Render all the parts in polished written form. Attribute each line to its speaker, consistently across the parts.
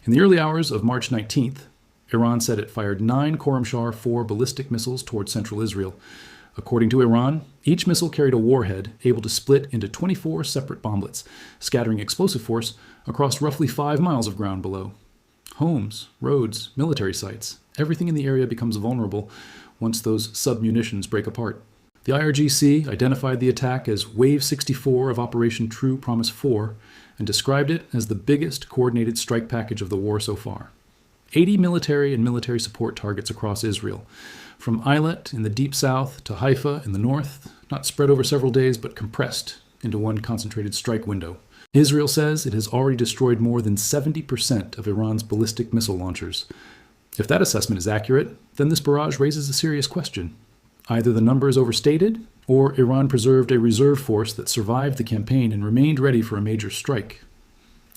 Speaker 1: In the early hours of March 19th, Iran said it fired 9 Khorramshahr 4 ballistic missiles toward central Israel. According to Iran, each missile carried a warhead able to split into 24 separate bomblets, scattering explosive force across roughly 5 miles of ground below. Homes, roads, military sites, everything in the area becomes vulnerable once those submunitions break apart. The IRGC identified the attack as Wave 64 of Operation True Promise 4 and described it as the biggest coordinated strike package of the war so far. 80 military and military support targets across Israel, from Eilat in the deep south to Haifa in the north, not spread over several days but compressed into one concentrated strike window. Israel says it has already destroyed more than 70% of Iran's ballistic missile launchers. If that assessment is accurate, then this barrage raises a serious question. Either the number is overstated, or Iran preserved a reserve force that survived the campaign and remained ready for a major strike.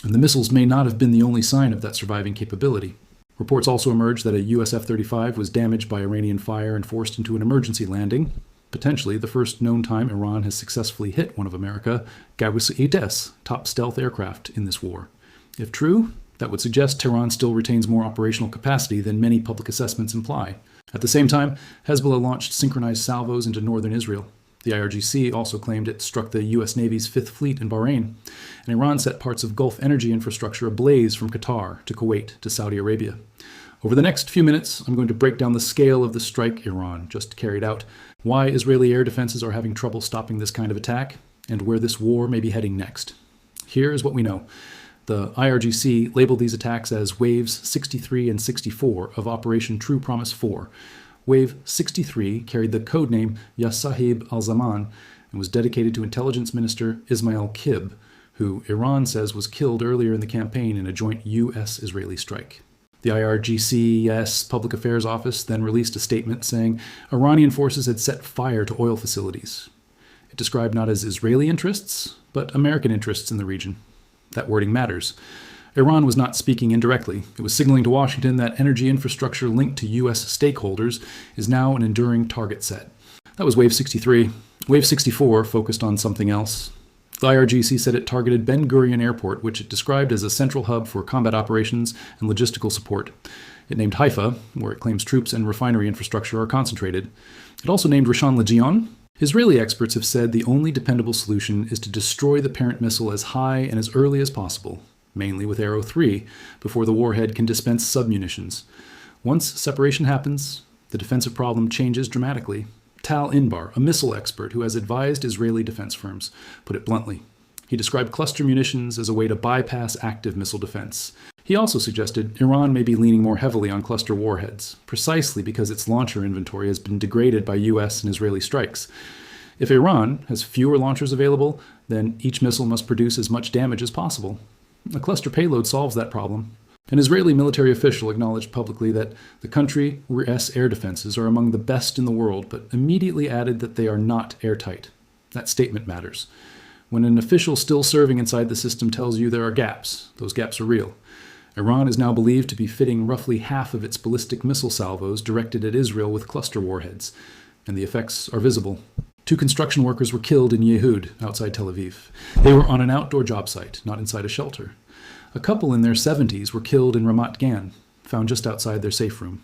Speaker 1: And the missiles may not have been the only sign of that surviving capability. Reports also emerged that a U.S F-35 was damaged by Iranian fire and forced into an emergency landing, potentially the first known time Iran has successfully hit one of America's Gawis-8S top stealth aircraft in this war. If true, that would suggest Tehran still retains more operational capacity than many public assessments imply. At the same time, Hezbollah launched synchronized salvos into northern Israel. The IRGC also claimed it struck the U.S. Navy's 5th Fleet in Bahrain, and Iran set parts of Gulf energy infrastructure ablaze from Qatar to Kuwait to Saudi Arabia. Over the next few minutes, I'm going to break down the scale of the strike Iran just carried out, why Israeli air defenses are having trouble stopping this kind of attack, and where this war may be heading next. Here is what we know. The IRGC labeled these attacks as Waves 63 and 64 of Operation True Promise 4. Wave 63 carried the codename Ya Sahib al-Zaman and was dedicated to Intelligence Minister Ismail Kib, who Iran says was killed earlier in the campaign in a joint U.S.-Israeli strike. The IRGC's Public Affairs Office then released a statement saying Iranian forces had set fire to oil facilities. It described not as Israeli interests, but American interests in the region. That wording matters. Iran was not speaking indirectly. It was signaling to Washington that energy infrastructure linked to U.S. stakeholders is now an enduring target set. That was Wave 63. Wave 64 focused on something else. The IRGC said it targeted Ben Gurion Airport, which it described as a central hub for combat operations and logistical support. It named Haifa, where it claims troops and refinery infrastructure are concentrated. It also named Rishon LeZion. Israeli experts have said the only dependable solution is to destroy the parent missile as high and as early as possible, mainly with Arrow 3, before the warhead can dispense submunitions. Once separation happens, the defensive problem changes dramatically. Tal Inbar, a missile expert who has advised Israeli defense firms, put it bluntly. He described cluster munitions as a way to bypass active missile defense. He also suggested Iran may be leaning more heavily on cluster warheads, precisely because its launcher inventory has been degraded by U.S. and Israeli strikes. If Iran has fewer launchers available, then each missile must produce as much damage as possible. A cluster payload solves that problem. An Israeli military official acknowledged publicly that the country's air defenses are among the best in the world, but immediately added that they are not airtight. That statement matters. When an official still serving inside the system tells you there are gaps, those gaps are real. Iran is now believed to be fitting roughly half of its ballistic missile salvos directed at Israel with cluster warheads, and the effects are visible. 2 construction workers were killed in Yehud, outside Tel Aviv. They were on an outdoor job site, not inside a shelter. A couple in their 70s were killed in Ramat Gan, found just outside their safe room.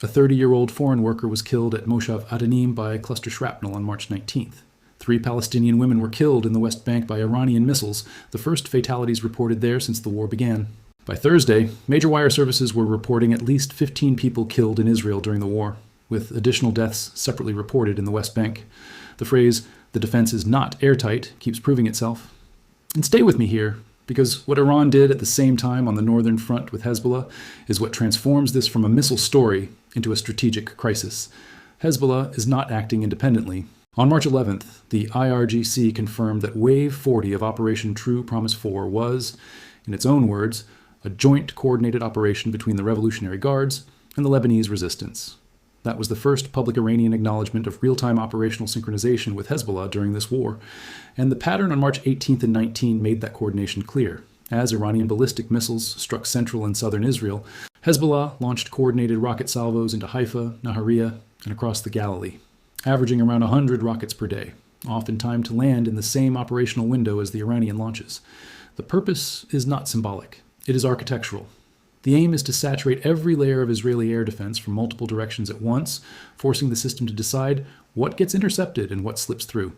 Speaker 1: A 30-year-old foreign worker was killed at Moshav Adanim by cluster shrapnel on March 19th. 3 Palestinian women were killed in the West Bank by Iranian missiles, the first fatalities reported there since the war began. By Thursday, major wire services were reporting at least 15 people killed in Israel during the war, with additional deaths separately reported in the West Bank. The phrase, "the defense is not airtight," keeps proving itself. And stay with me here, because what Iran did at the same time on the northern front with Hezbollah is what transforms this from a missile story into a strategic crisis. Hezbollah is not acting independently. On March 11th, the IRGC confirmed that Wave 40 of Operation True Promise 4 was, in its own words, a joint coordinated operation between the Revolutionary Guards and the Lebanese resistance. That was the first public Iranian acknowledgement of real-time operational synchronization with Hezbollah during this war, and the pattern on March 18th and 19 made that coordination clear. As Iranian ballistic missiles struck central and southern Israel, Hezbollah launched coordinated rocket salvos into Haifa, Nahariya, and across the Galilee, averaging around 100 rockets per day, often timed to land in the same operational window as the Iranian launches. The purpose is not symbolic. It is architectural. The aim is to saturate every layer of Israeli air defense from multiple directions at once, forcing the system to decide what gets intercepted and what slips through.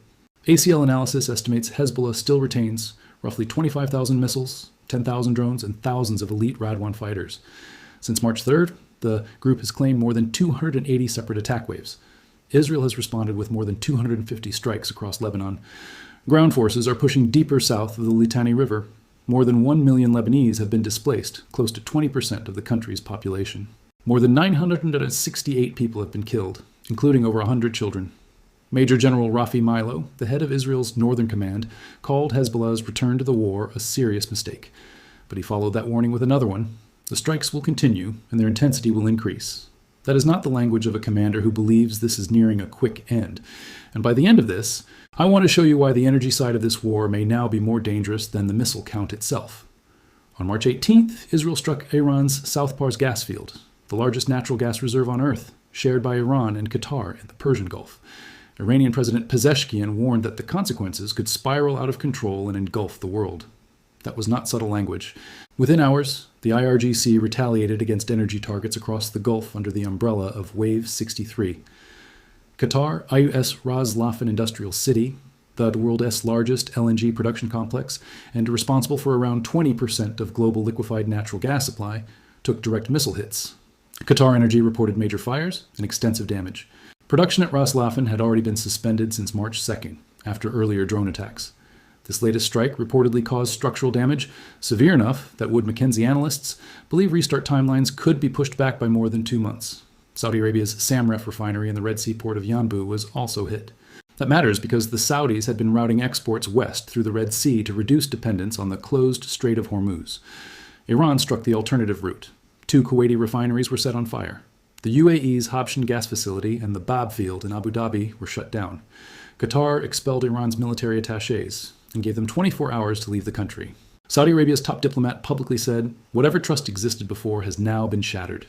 Speaker 1: ACL analysis estimates Hezbollah still retains roughly 25,000 missiles, 10,000 drones, and thousands of elite Radwan fighters. Since March 3rd, the group has claimed more than 280 separate attack waves. Israel has responded with more than 250 strikes across Lebanon. Ground forces are pushing deeper south of the Litani River. More than 1 million Lebanese have been displaced, close to 20% of the country's population. More than 968 people have been killed, including over 100 children. Major General Rafi Milo, the head of Israel's Northern Command, called Hezbollah's return to the war a serious mistake. But he followed that warning with another one. The strikes will continue, and their intensity will increase. That is not the language of a commander who believes this is nearing a quick end. And by the end of this, I want to show you why the energy side of this war may now be more dangerous than the missile count itself. On March 18th, Israel struck Iran's South Pars gas field, the largest natural gas reserve on Earth, shared by Iran and Qatar in the Persian Gulf. Iranian President Pezeshkian warned that the consequences could spiral out of control and engulf the world. That was not subtle language. Within hours, the IRGC retaliated against energy targets across the Gulf under the umbrella of Wave 63. Qatar, U.S. Ras Laffan Industrial City, the world's largest LNG production complex, and responsible for around 20% of global liquefied natural gas supply, took direct missile hits. Qatar Energy reported major fires and extensive damage. Production at Ras Laffan had already been suspended since March 2nd, after earlier drone attacks. This latest strike reportedly caused structural damage severe enough that Wood Mackenzie analysts believe restart timelines could be pushed back by more than 2 months. Saudi Arabia's Samref refinery in the Red Sea port of Yanbu was also hit. That matters because the Saudis had been routing exports west through the Red Sea to reduce dependence on the closed Strait of Hormuz. Iran struck the alternative route. 2 Kuwaiti refineries were set on fire. The UAE's Habshan gas facility and the Bab field in Abu Dhabi were shut down. Qatar expelled Iran's military attachés and gave them 24 hours to leave the country. Saudi Arabia's top diplomat publicly said, whatever trust existed before has now been shattered.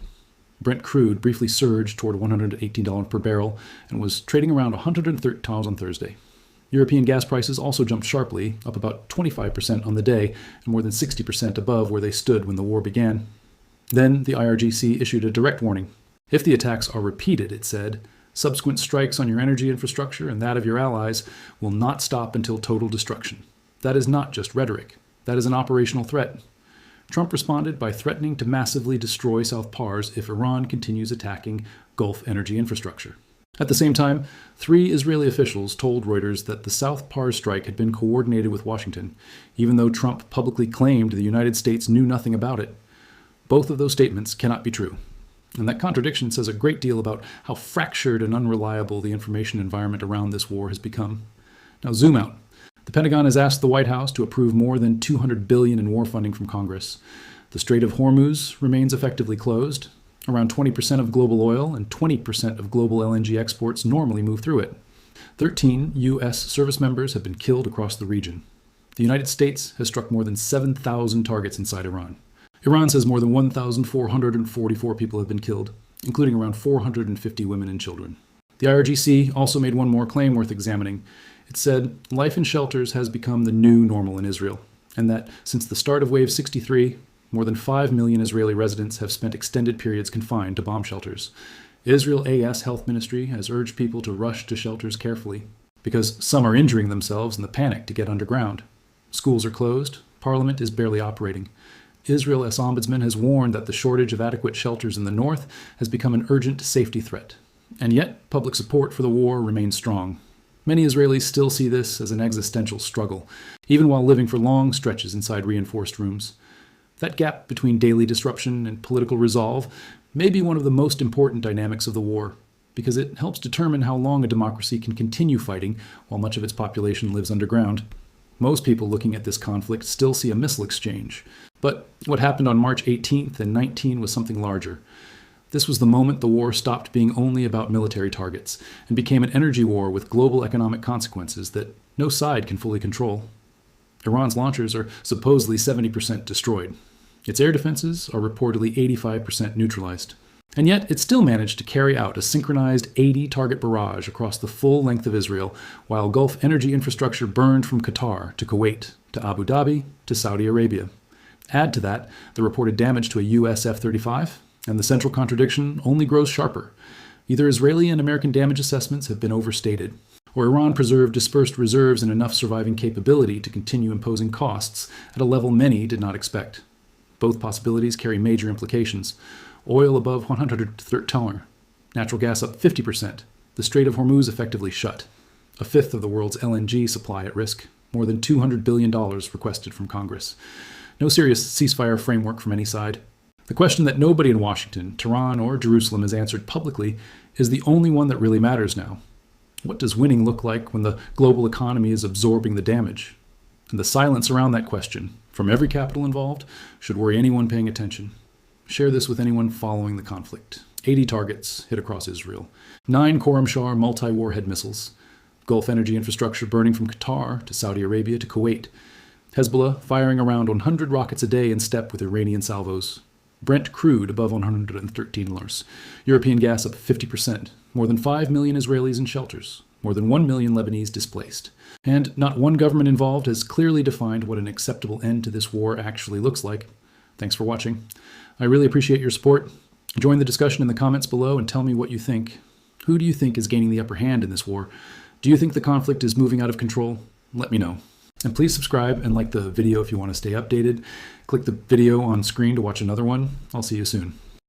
Speaker 1: Brent crude briefly surged toward $118 per barrel and was trading around $130 on Thursday. European gas prices also jumped sharply, up about 25% on the day and more than 60% above where they stood when the war began. Then the IRGC issued a direct warning. If the attacks are repeated, it said, subsequent strikes on your energy infrastructure and that of your allies will not stop until total destruction. That is not just rhetoric. That is an operational threat. Trump responded by threatening to massively destroy South Pars if Iran continues attacking Gulf energy infrastructure. At the same time, 3 Israeli officials told Reuters that the South Pars strike had been coordinated with Washington, even though Trump publicly claimed the United States knew nothing about it. Both of those statements cannot be true. And that contradiction says a great deal about how fractured and unreliable the information environment around this war has become. Now zoom out. The Pentagon has asked the White House to approve more than $200 billion in war funding from Congress. The Strait of Hormuz remains effectively closed. Around 20% of global oil and 20% of global LNG exports normally move through it. 13 U.S. service members have been killed across the region. The United States has struck more than 7,000 targets inside Iran. Iran says more than 1,444 people have been killed, including around 450 women and children. The IRGC also made one more claim worth examining. It said life in shelters has become the new normal in Israel, and that since the start of Wave 63, more than 5 million Israeli residents have spent extended periods confined to bomb shelters. Israel AS Health Ministry has urged people to rush to shelters carefully, because some are injuring themselves in the panic to get underground. Schools are closed. Parliament is barely operating. Israel's ombudsman has warned that the shortage of adequate shelters in the north has become an urgent safety threat. And yet, public support for the war remains strong. Many Israelis still see this as an existential struggle, even while living for long stretches inside reinforced rooms. That gap between daily disruption and political resolve may be one of the most important dynamics of the war, because it helps determine how long a democracy can continue fighting while much of its population lives underground. Most people looking at this conflict still see a missile exchange. But what happened on March 18th and 19 was something larger. This was the moment the war stopped being only about military targets and became an energy war with global economic consequences that no side can fully control. Iran's launchers are supposedly 70% destroyed. Its air defenses are reportedly 85% neutralized. And yet, it still managed to carry out a synchronized 80-target barrage across the full length of Israel, while Gulf energy infrastructure burned from Qatar to Kuwait, to Abu Dhabi, to Saudi Arabia. Add to that the reported damage to a U.S. F-35, and the central contradiction only grows sharper. Either Israeli and American damage assessments have been overstated, or Iran preserved dispersed reserves and enough surviving capability to continue imposing costs at a level many did not expect. Both possibilities carry major implications. Oil above $100 natural gas up 50%, the Strait of Hormuz effectively shut, a fifth of the world's LNG supply at risk, more than $200 billion requested from Congress. No serious ceasefire framework from any side. The question that nobody in Washington, Tehran, or Jerusalem has answered publicly is the only one that really matters now. What does winning look like when the global economy is absorbing the damage? And the silence around that question, from every capital involved, should worry anyone paying attention. Share this with anyone following the conflict. 80 targets hit across Israel. 9 Khorramshahr multi-warhead missiles. Gulf energy infrastructure burning from Qatar to Saudi Arabia to Kuwait. Hezbollah firing around 100 rockets a day in step with Iranian salvos. Brent crude above $113. European gas up 50%. More than 5 million Israelis in shelters. More than 1 million Lebanese displaced. And not one government involved has clearly defined what an acceptable end to this war actually looks like. Thanks for watching. I really appreciate your support. Join the discussion in the comments below and tell me what you think. Who do you think is gaining the upper hand in this war? Do you think the conflict is moving out of control? Let me know. And please subscribe and like the video if you want to stay updated. Click the video on screen to watch another one. I'll see you soon.